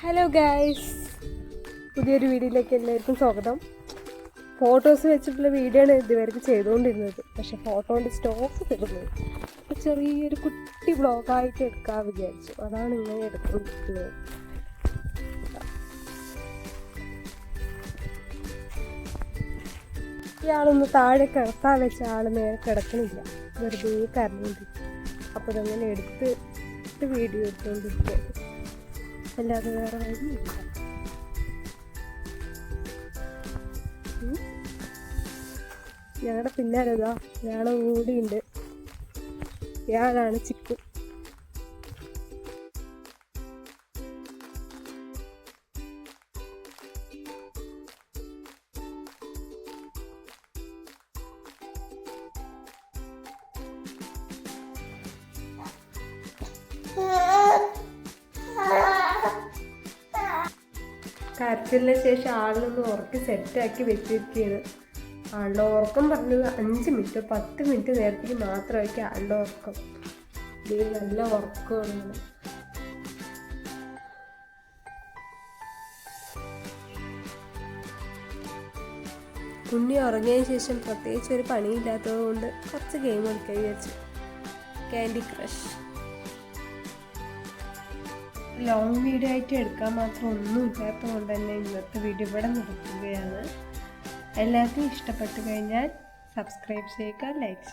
Hello guys, പുതിയൊരു വീഡിയോയിലേക്ക് എല്ലാവർക്കും സ്വാഗതം. ഫോട്ടോസ് വെച്ചിട്ടുള്ള വീഡിയോ ആണ് ഇതുവരെ ചെയ്തുകൊണ്ടിരുന്നത്. പക്ഷെ ഫോട്ടോൻ്റെ സ്റ്റോക്ക് തീർന്നു. അപ്പോൾ ചെറിയൊരു കുട്ടി വ്ളോഗായിട്ട് എടുക്കാൻ വിചാരിച്ചു. അതാണ് ഇങ്ങനെ എടുക്കുന്നത്. ഇയാളൊന്ന് താഴെ കിടത്താൻ വെച്ച ആൾ നേരെ കിടക്കണില്ല, വെറുതെ കരഞ്ഞുകൊണ്ട്. അപ്പോൾ അതങ്ങനെ എടുത്ത് വീഡിയോ എടുത്തുകൊണ്ടിരിക്കുക, അല്ലാതെ വേറെ വഴിയില്ല. ഞങ്ങളുടെ പിന്നാലെതാ ഇയാളെ കൂടിയുണ്ട്. ഇയാളാണ് ചിക്കു. കരച്ചിലിന് ശേഷം ആളിനൊന്ന് ഉറക്കി സെറ്റാക്കി വെച്ചിരിക്കുകയാണ്. ആളുടെ ഉറക്കം പറഞ്ഞത് 5 മിനിറ്റ് 10 മിനിറ്റ് നേരത്തേക്ക് മാത്രമായിരിക്കും ആളുടെ ഉറക്കം. ഇത് നല്ല ഉറക്കമാണ്. ഉണ്ണി ഉറങ്ങിയതിന് ശേഷം പ്രത്യേകിച്ച് ഒരു പണിയില്ലാത്തത് കൊണ്ട് കുറച്ച് ഗെയിം കളിക്കാൻ വിചാരിച്ചു. Candy crush. ലോങ് വീഡിയോ ആയിട്ട് എടുക്കാൻ മാത്രം ഒന്നും ഇല്ലാത്തത് കൊണ്ട് തന്നെ ഇന്നത്തെ വീഡിയോ ഇവിടെ നിർത്തുകയാണ്. എല്ലാവർക്കും ഇഷ്ടപ്പെട്ടു കഴിഞ്ഞാൽ സബ്സ്ക്രൈബ് ചെയ്യുക, ലൈക്ക് ചെയ്യുക.